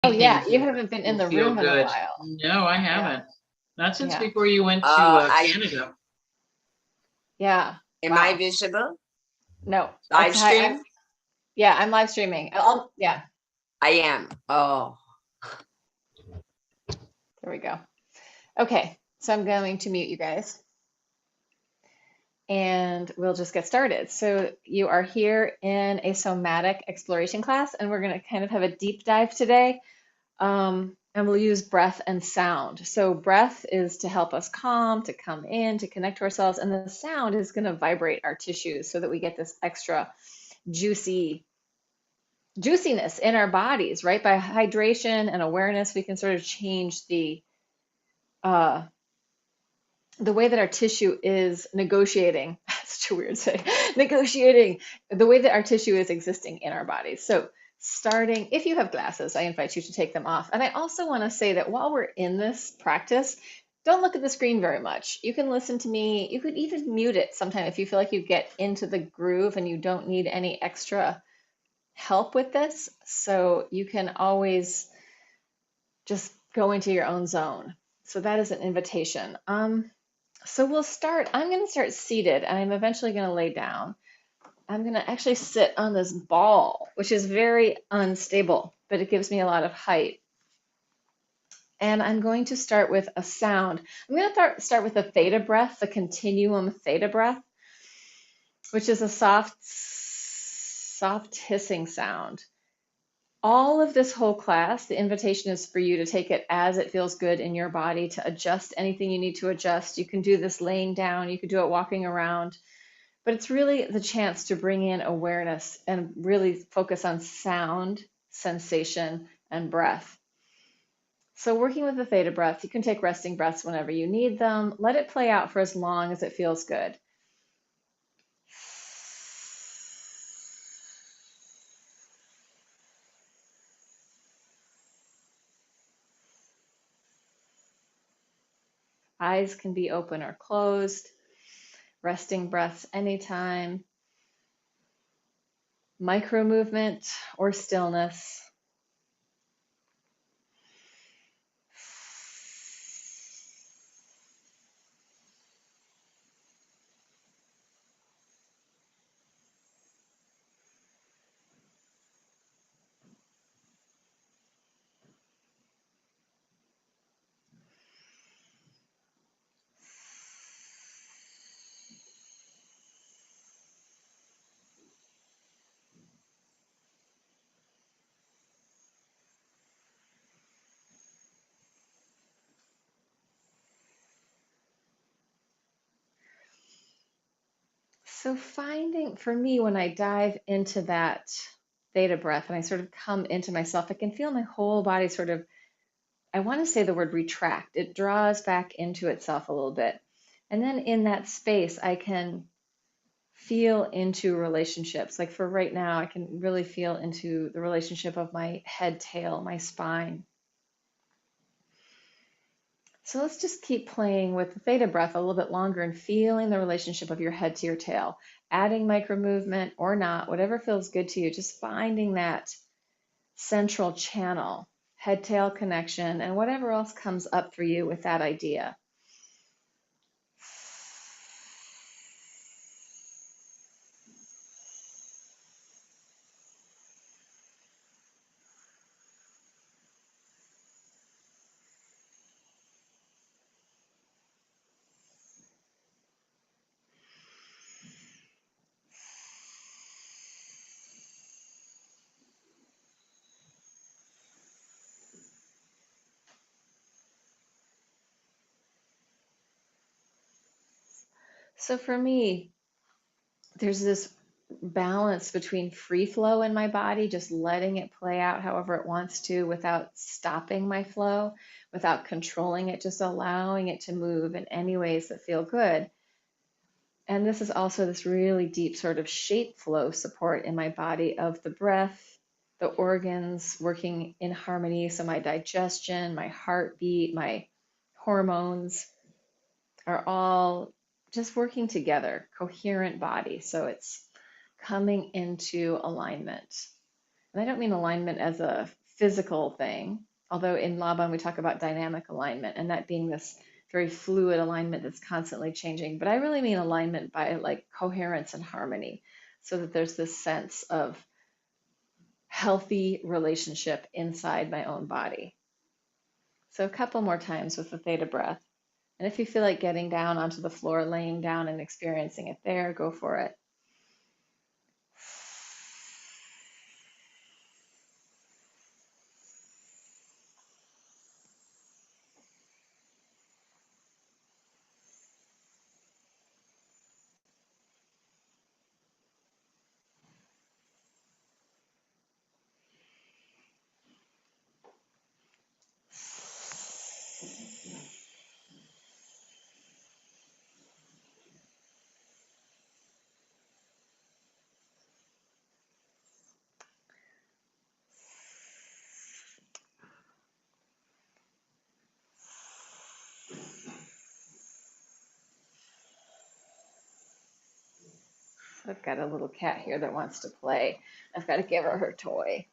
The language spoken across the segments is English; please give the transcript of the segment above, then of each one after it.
Oh yeah, things you haven't been in will the feel room in a good. while. No, I Yeah, haven't. Not since yeah, before you went to I Canada. yeah. am I Wow. visible? No, that's Live hi. stream? Yeah, I'm live streaming. Yeah, I am. Oh, there we go. Okay, so I'm going to mute you guys and we'll just get started. So you are here in a somatic exploration class, and we're going to kind of have a deep dive today. And we'll use breath and sound. So breath is to help us calm, to come in, to connect to ourselves, and the sound is going to vibrate our tissues so that we get this extra juiciness in our bodies, right? By hydration and awareness, we can sort of change uh, the way that our tissue is negotiating. That's too weird to say. Negotiating the way that our tissue is existing in our bodies. So starting, if you have glasses, I invite you to take them off. And I also want to say that while we're in this practice, don't look at the screen very much. You can listen to me. You could even mute it sometime if you feel like you get into the groove and you don't need any extra help with this. So you can always just go into your own zone. So that is an invitation. So we'll start. I'm going to start seated and I'm eventually going to lay down. I'm going to actually sit on this ball, which is very unstable, but it gives me a lot of height. And I'm going to start with a sound. I'm going to start with the theta breath, the continuum theta breath, which is a soft hissing sound. All of this whole class, the invitation is for you to take it as it feels good in your body, to adjust anything you need to adjust. You can do this laying down, you could do it walking around, but it's really the chance to bring in awareness and really focus on sound, sensation, and breath. So working with the theta breath, you can take resting breaths whenever you need them. Let it play out for as long as it feels good. Eyes can be open or closed. Resting breaths anytime. Micro movement or stillness. So finding, for me, when I dive into that theta breath and I sort of come into myself, I can feel my whole body sort of, I want to say the word retract. It draws back into itself a little bit. And then in that space, I can feel into relationships. Like for right now, I can really feel into the relationship of my head, tail, my spine. So let's just keep playing with the theta breath a little bit longer and feeling the relationship of your head to your tail, adding micro movement or not, whatever feels good to you, just finding that central channel, head tail connection, and whatever else comes up for you with that idea. So for me, there's this balance between free flow in my body, just letting it play out however it wants to without stopping my flow, without controlling it, just allowing it to move in any ways that feel good. And this is also this really deep sort of shape flow support in my body of the breath, the organs working in harmony. So my digestion, my heartbeat, my hormones are all just working together, coherent body. So it's coming into alignment. And I don't mean alignment as a physical thing, although in LABAN we talk about dynamic alignment and that being this very fluid alignment that's constantly changing. But I really mean alignment by like coherence and harmony, so that there's this sense of healthy relationship inside my own body. So a couple more times with the theta breath. And if you feel like getting down onto the floor, laying down and experiencing it there, go for it. I've got a little cat here that wants to play. I've got to give her her toy.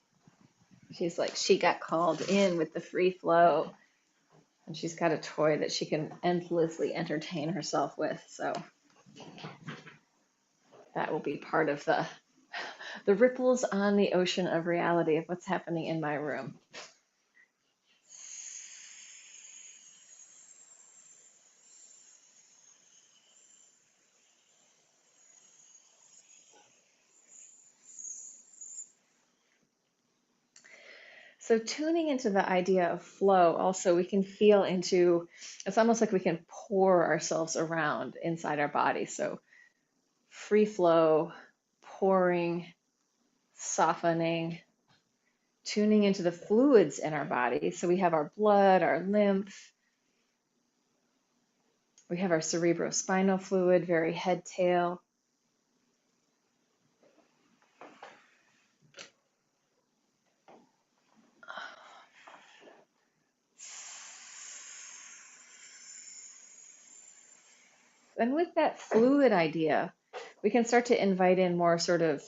She's like, she got called in with the free flow, and she's got a toy that she can endlessly entertain herself with. So that will be part of the ripples on the ocean of reality of what's happening in my room. So tuning into the idea of flow, also we can feel into, it's almost like we can pour ourselves around inside our body. So free flow, pouring, softening, tuning into the fluids in our body. So we have our blood, our lymph, we have our cerebrospinal fluid, very head, tail. And with that fluid idea, we can start to invite in more sort of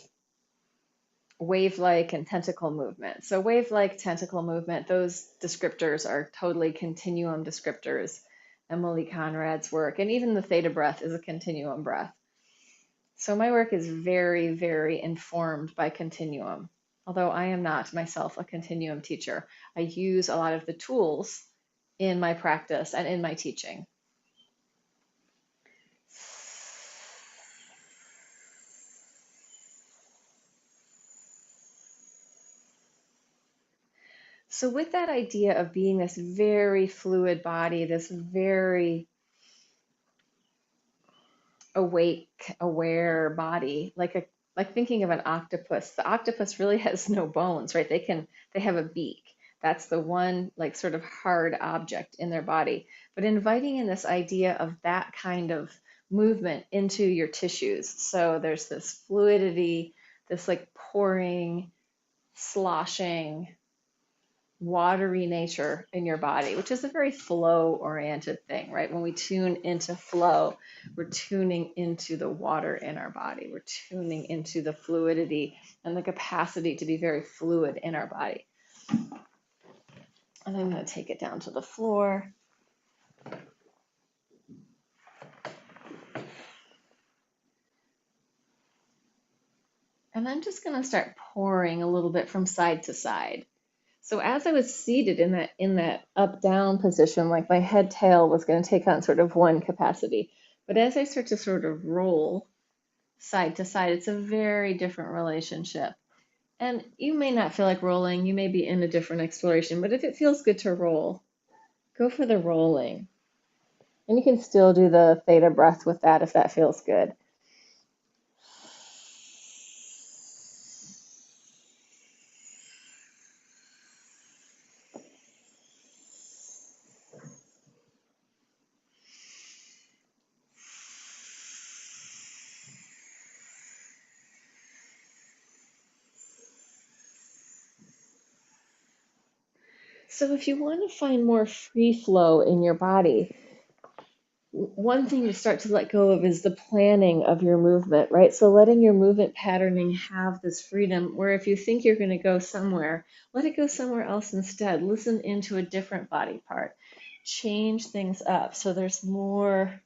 wave-like and tentacle movement. So wave-like, tentacle movement, those descriptors are totally continuum descriptors. Emily Conrad's work, and even the theta breath is a continuum breath. So my work is very, very informed by continuum. Although I am not myself a continuum teacher, I use a lot of the tools in my practice and in my teaching. So with that idea of being this very fluid body, this very awake, aware body, like thinking of an octopus. The octopus really has no bones, right? They have a beak. That's the one like sort of hard object in their body. But inviting in this idea of that kind of movement into your tissues. So there's this fluidity, this like pouring, sloshing, watery nature in your body, which is a very flow oriented thing, right? When we tune into flow, we're tuning into the water in our body. We're tuning into the fluidity and the capacity to be very fluid in our body. And I'm going to take it down to the floor. And I'm just going to start pouring a little bit from side to side. So as I was seated in that up down position, like my head tail was going to take on sort of one capacity. But as I start to sort of roll side to side, it's a very different relationship. And you may not feel like rolling, you may be in a different exploration, but if it feels good to roll, go for the rolling. And you can still do the theta breath with that if that feels good. So if you want to find more free flow in your body, one thing to start to let go of is the planning of your movement, right? So letting your movement patterning have this freedom where if you think you're going to go somewhere, let it go somewhere else instead. Listen into a different body part. Change things up so there's more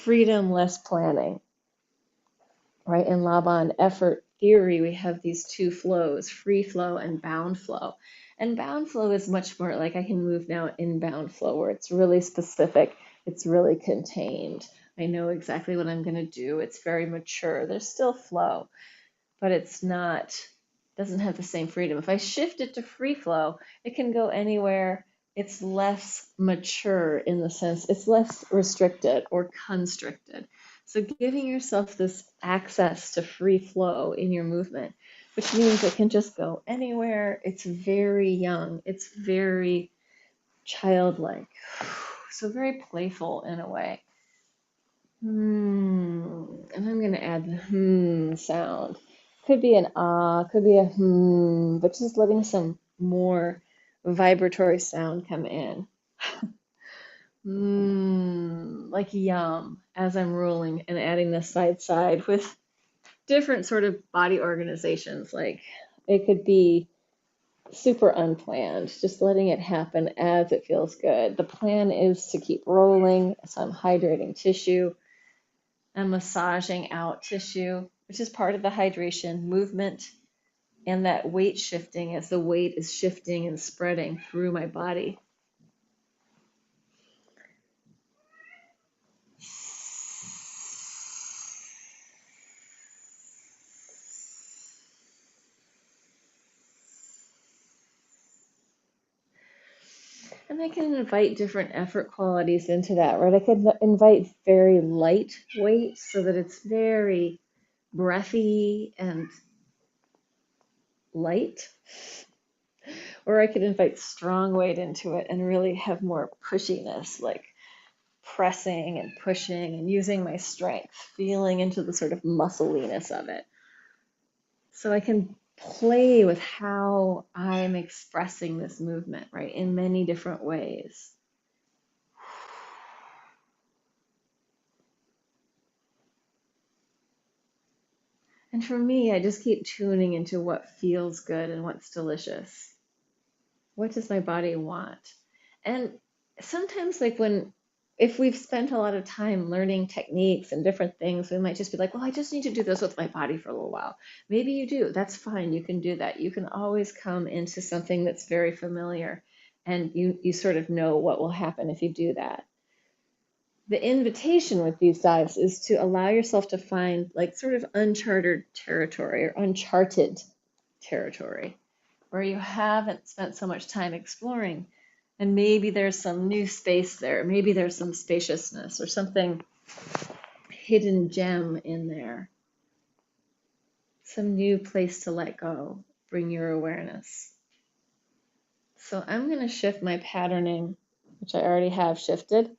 freedom, less planning, right? In LABAN effort theory, we have these two flows, free flow and bound flow. And bound flow is much more like I can move now in bound flow where it's really specific, it's really contained. I know exactly what I'm going to do. It's very mature. There's still flow, but it's not, doesn't have the same freedom. If I shift it to free flow, it can go anywhere. It's less mature in the sense, it's less restricted or constricted. So giving yourself this access to free flow in your movement, which means it can just go anywhere. It's very young. It's very childlike. So very playful in a way. And I'm going to add the sound. Could be an ah, could be a but just letting some more vibratory sound come in. Like yum, as I'm rolling and adding the side with different sort of body organizations. Like it could be super unplanned, just letting it happen as it feels good. The plan is to keep rolling, so I'm hydrating tissue and massaging out tissue, which is part of the hydration movement, and that weight shifting as the weight is shifting and spreading through my body. And I can invite different effort qualities into that, right? I could invite very light weight so that it's very breathy and light. Or I could invite strong weight into it and really have more pushiness, like pressing and pushing and using my strength, feeling into the sort of muscliness of it. So I can play with how I'm expressing this movement, right, in many different ways. And for me, I just keep tuning into what feels good and what's delicious. What does my body want? And sometimes, like if we've spent a lot of time learning techniques and different things, we might just be like, well, I just need to do this with my body for a little while. Maybe you do. That's fine. You can do that. You can always come into something that's very familiar and you sort of know what will happen if you do that. The invitation with these dives is to allow yourself to find like sort of uncharted territory or uncharted territory where you haven't spent so much time exploring. And maybe there's some new space there. Maybe there's some spaciousness or something hidden gem in there. Some new place to let go, bring your awareness. So I'm going to shift my patterning, which I already have shifted.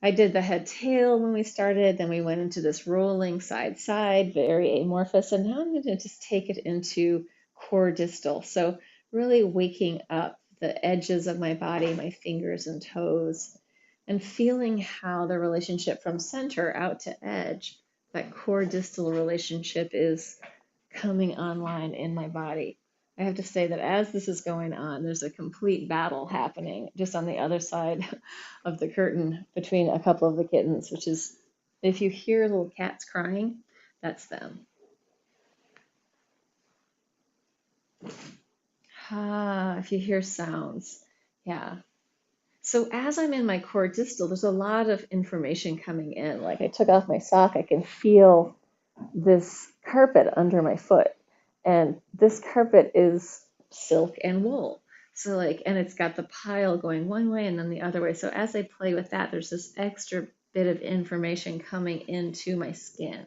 I did the head tail when we started, then we went into this rolling side side, very amorphous, and now I'm going to just take it into core distal. So really waking up the edges of my body, my fingers and toes, and feeling how the relationship from center out to edge, that core distal relationship is coming online in my body. I have to say that as this is going on, there's a complete battle happening just on the other side of the curtain between a couple of the kittens, which is, if you hear little cats crying, that's them. If you hear sounds, yeah. So as I'm in my core distal, there's a lot of information coming in. Like I took off my sock, I can feel this carpet under my foot. And this carpet is silk and wool. So like, and it's got the pile going one way and then the other way. So as I play with that, there's this extra bit of information coming into my skin.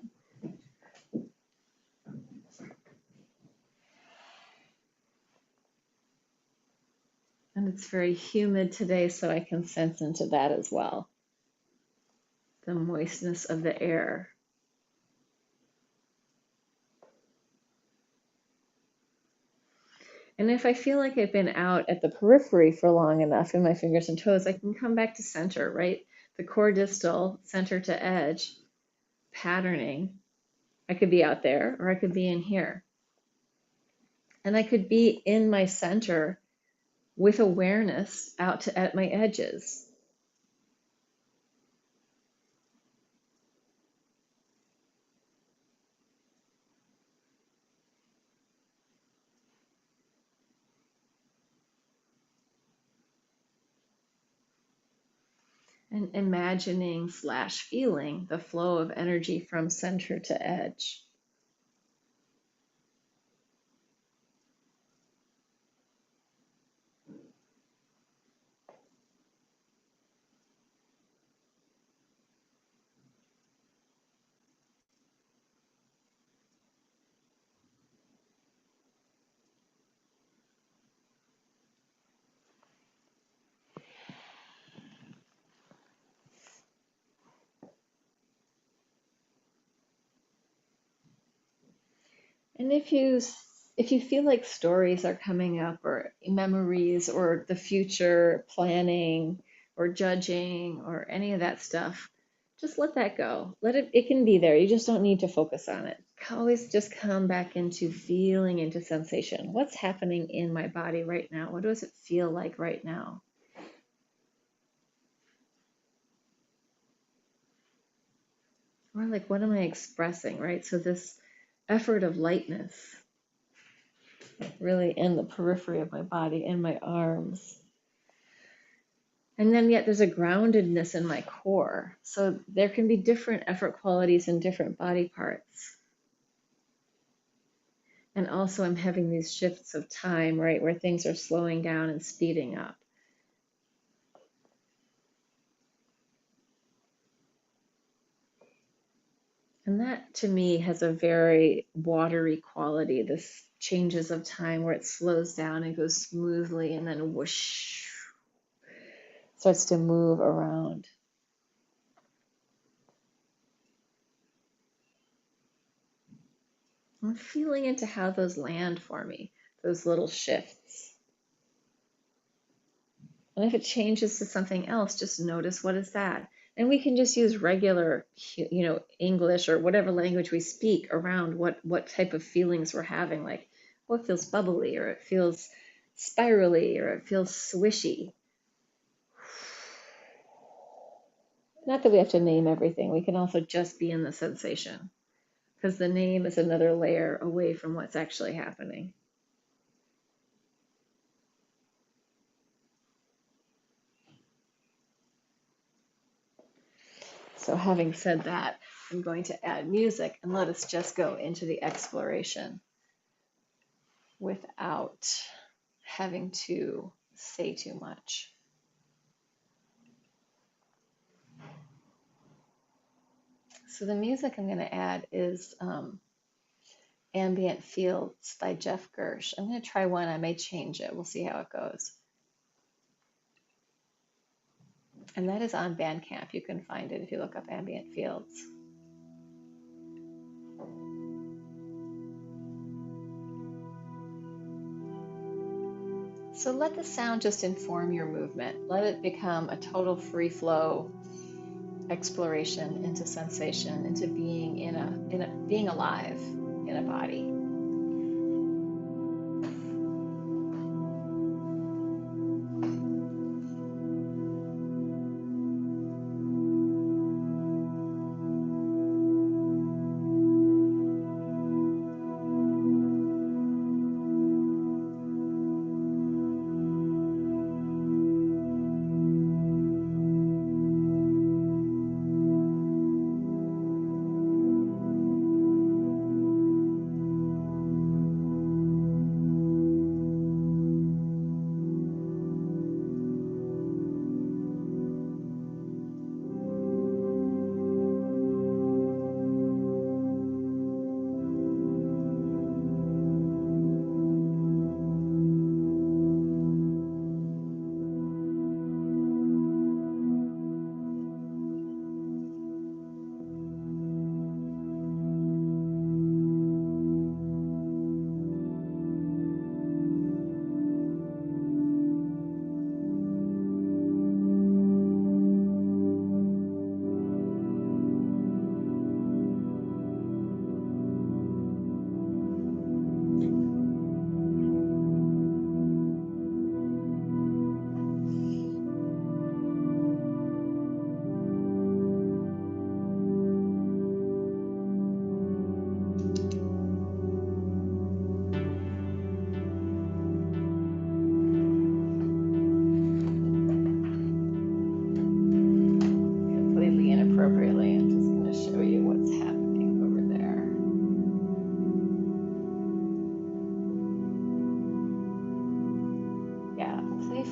And it's very humid today, so I can sense into that as well. The moistness of the air. And if I feel like I've been out at the periphery for long enough in my fingers and toes, I can come back to center, right? The core distal, center to edge, patterning. I could be out there or I could be in here. And I could be in my center with awareness out to at my edges. And imagining / feeling the flow of energy from center to edge. And if you feel like stories are coming up or memories or the future planning or judging or any of that stuff, just let that go. It can be there. You just don't need to focus on it. Always just come back into feeling, into sensation. What's happening in my body right now? What does it feel like right now? Or like, what am I expressing, right? So this effort of lightness, really in the periphery of my body, in my arms. And then yet there's a groundedness in my core. So there can be different effort qualities in different body parts. And also I'm having these shifts of time, right, where things are slowing down and speeding up. And that to me has a very watery quality, this changes of time where it slows down and goes smoothly and then whoosh, starts to move around. I'm feeling into how those land for me, those little shifts. And if it changes to something else, just notice what is that. And we can just use regular, English or whatever language we speak around what type of feelings we're having. Like, well, it feels bubbly, or it feels spirally, or it feels swishy. Not that we have to name everything. We can also just be in the sensation, because the name is another layer away from what's actually happening. So having said that, I'm going to add music and let us just go into the exploration without having to say too much. So the music I'm going to add is Ambient Fields by Jeff Gersh. I'm going to try one. I may change it. We'll see how it goes. And that is on Bandcamp. You can find it if you look up Ambient Fields. So let the sound just inform your movement. Let it become a total free flow exploration into sensation, into being being alive in a body.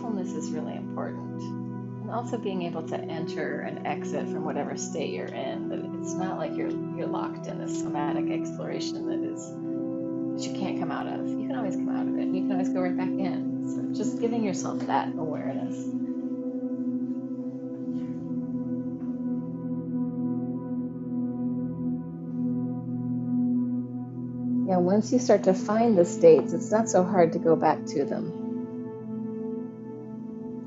mindfulness is really important. And also being able to enter and exit from whatever state you're in. That it's not like you're locked in this somatic exploration that you can't come out of. You can always come out of it, and you can always go right back in. So just giving yourself that awareness. Yeah, once you start to find the states, it's not so hard to go back to them.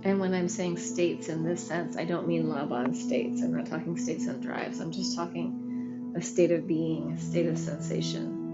And when I'm saying states in this sense, I don't mean LABAN states. I'm not talking states and drives. I'm just talking a state of being, a state of sensation.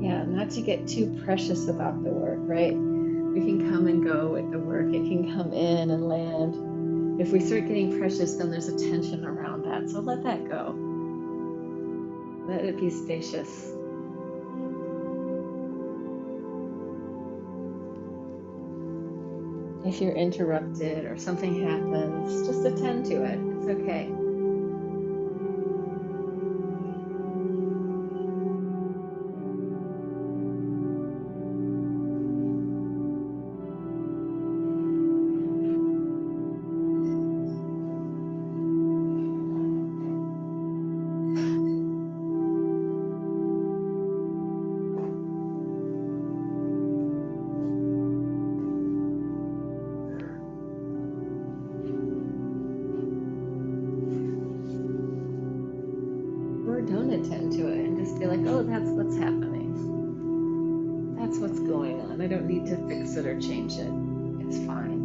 Yeah, not to get too precious about the work, right? We can come and go with the work. It can come in and land. If we start getting precious, then there's a tension around that. So let that go. Let it be spacious. If you're interrupted or something happens, just attend to it. It's okay. Or don't attend to it and just be like, oh, that's what's happening. That's what's going on. I don't need to fix it or change it. It's fine.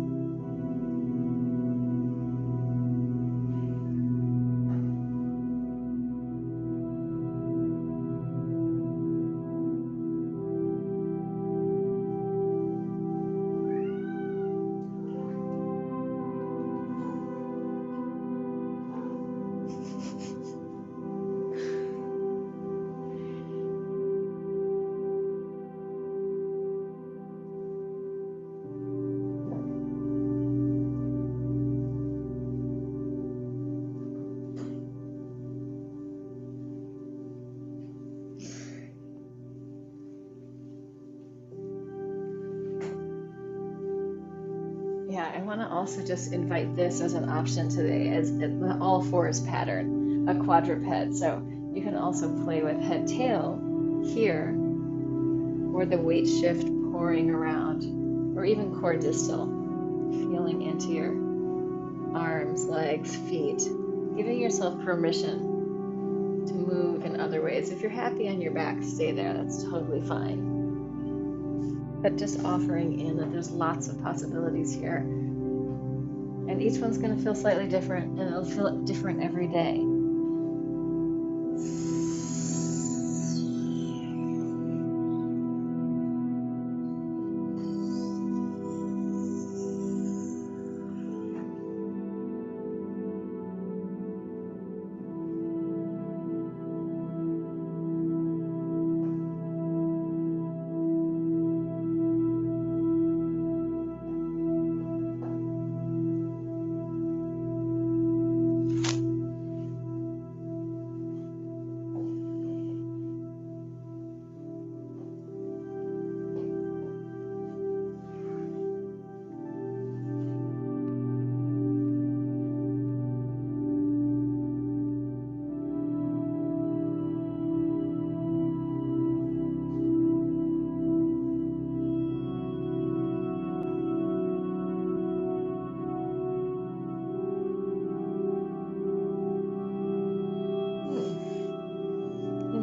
Yeah, I want to also just invite this as an option today as the all fours pattern, a quadruped. So you can also play with head tail here, or the weight shift pouring around, or even core distal, feeling into your arms, legs, feet, giving yourself permission to move in other ways. If you're happy on your back, stay there. That's totally fine. But just offering in that there's lots of possibilities here. And each one's going to feel slightly different, and it'll feel different every day.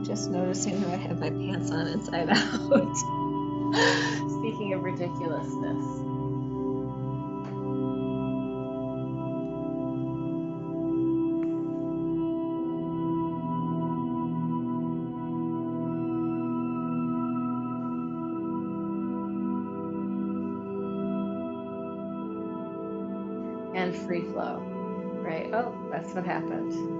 Just noticing that I have my pants on inside out. Speaking of ridiculousness. And free flow, right? Oh, that's what happened.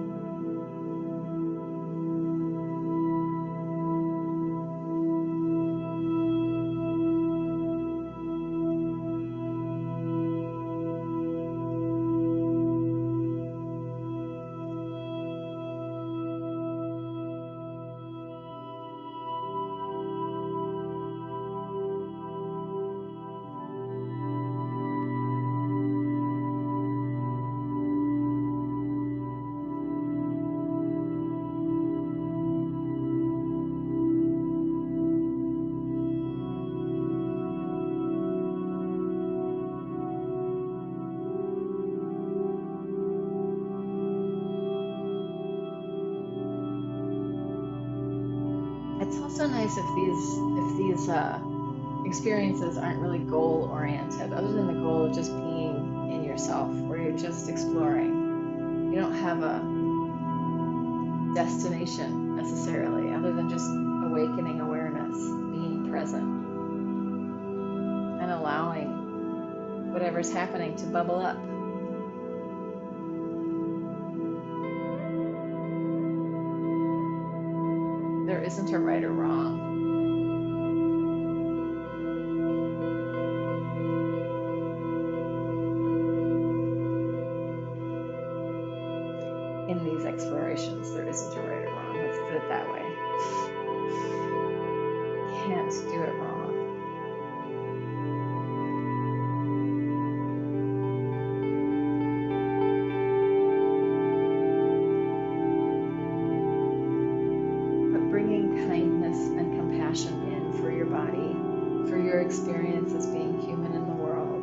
It's also nice if these experiences aren't really goal oriented, other than the goal of just being in yourself, where you're just exploring. You don't have a destination necessarily, other than just awakening awareness, being present, and allowing whatever's happening to bubble up. There isn't a right or wrong. In these explorations, there isn't a right or wrong. Let's put it that way. Can't do it wrong. But bringing kindness and compassion in for your body, for your experience as being human in the world.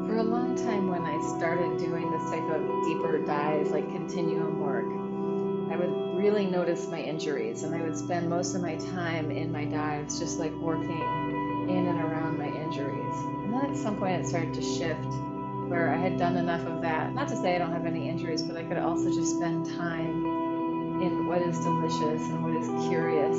For a long time, when I started doing this type of deeper dive, like continuum work, I would really notice my injuries, and I would spend most of my time in my dives just like working in and around my injuries. And then at some point it started to shift, where I had done enough of that. Not to say I don't have any injuries, but I could also just spend time in what is delicious and what is curious.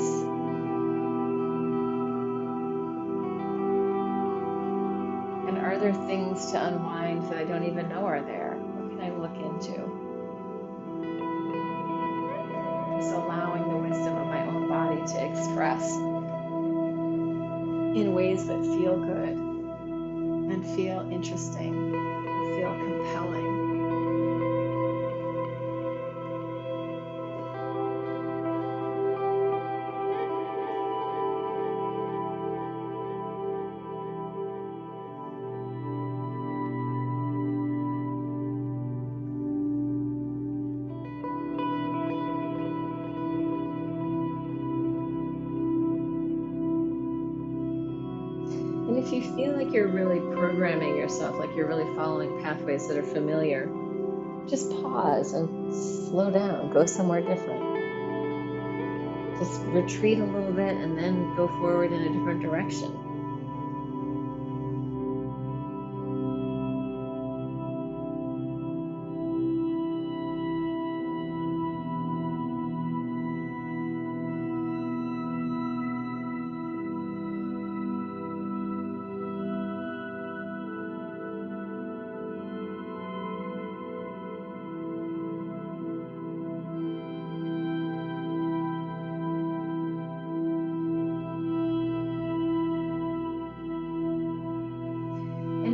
And are there things to unwind that I don't even know are there? What can I look into? Just allowing the wisdom of my own body to express in ways that feel good and feel interesting and feel compelling. And if you feel like you're really programming yourself, like you're really following pathways that are familiar, just pause and slow down, go somewhere different. Just retreat a little bit and then go forward in a different direction.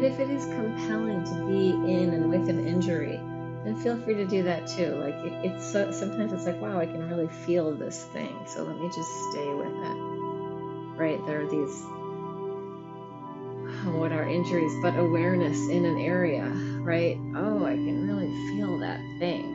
if it is compelling to be in and with an injury, then feel free to do that too. Like it's so, sometimes it's like, wow, I can really feel this thing. So let me just stay with it. Right? There are these, what are injuries, but awareness in an area, right? Oh, I can really feel that thing.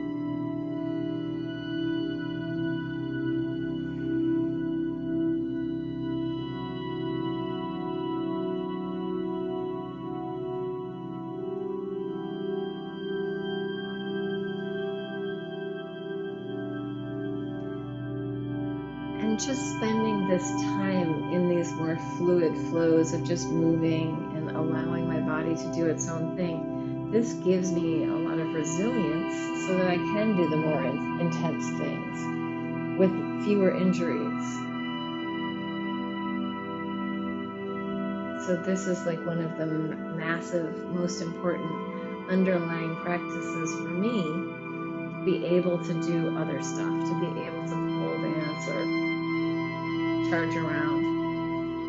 And just spending this time in these more fluid flows of just moving and allowing my body to do its own thing, this gives me a lot of resilience so that I can do the more intense things with fewer injuries. So this is like one of the massive, most important underlying practices for me, to be able to do other stuff, to be able to pole dance or charge around,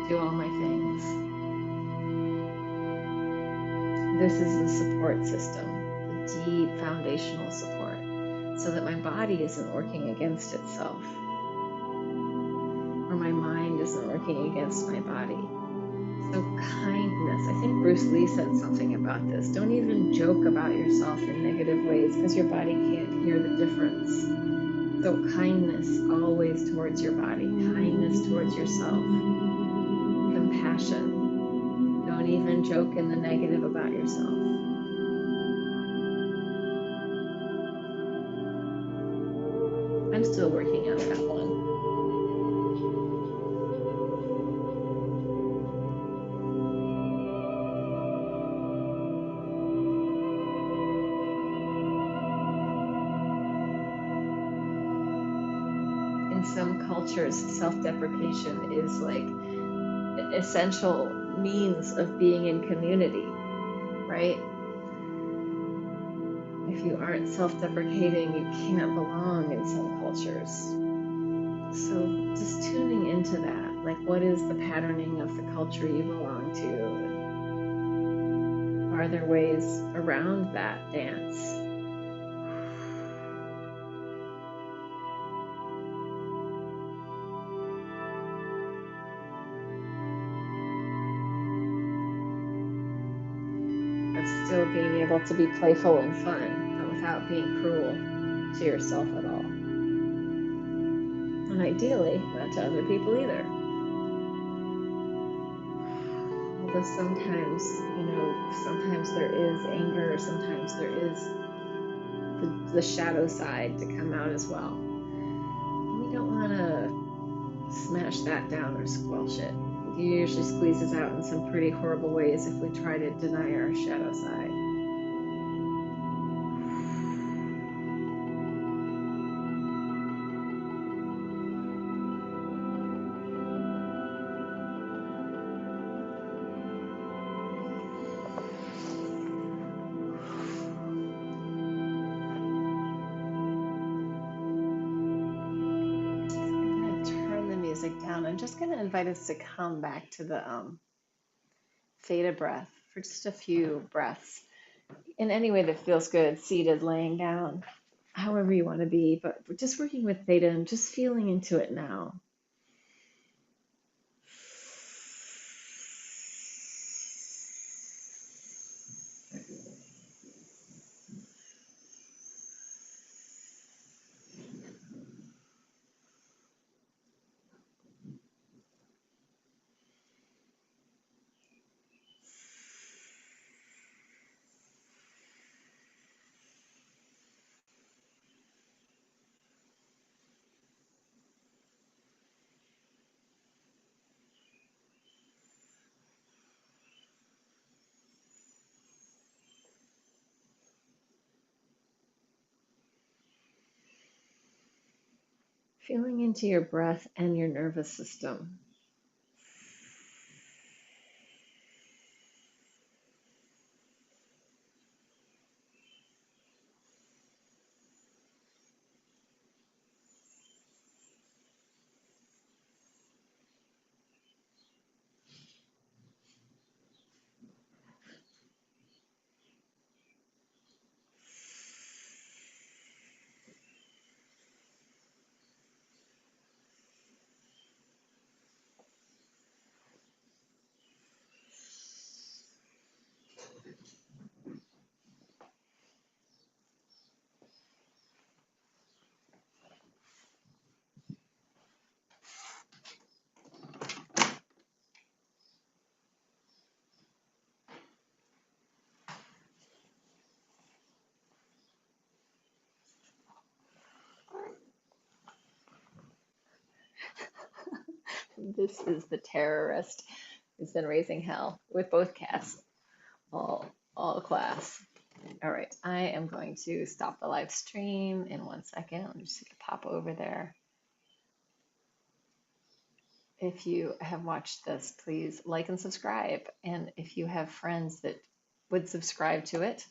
do all my things. This is the support system, the deep foundational support, so that my body isn't working against itself, or my mind isn't working against my body. So kindness, I think Bruce Lee said something about this. Don't even joke about yourself in negative ways because your body can't hear the difference. So kindness always towards your body, kindness towards yourself, compassion. Don't even joke in the negative about yourself. I'm still working on that one. In some cultures, self-deprecation is like an essential means of being in community, right? If you aren't self-deprecating, you can't belong in some cultures. So just tuning into that, like what is the patterning of the culture you belong to? Are there ways around that dance? Of still being able to be playful and fun, but without being cruel to yourself at all. And ideally, not to other people either. Although sometimes, sometimes there is anger, sometimes there is the shadow side to come out as well. We don't want to smash that down or squelch it. It usually squeezes out in some pretty horrible ways if we try to deny our shadow side. Down. I'm just going to invite us to come back to the theta breath for just a few breaths in any way that feels good, seated, laying down, however you want to be, but we're just working with theta and just feeling into it now. Feeling into your breath and your nervous system. This is the terrorist who's been raising hell with both cats all class. All right, I am going to stop the live stream in 1 second. Let me just pop over there. If you have watched this, please like and subscribe. And if you have friends that would subscribe to it,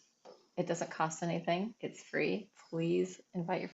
it doesn't cost anything. It's free. Please invite your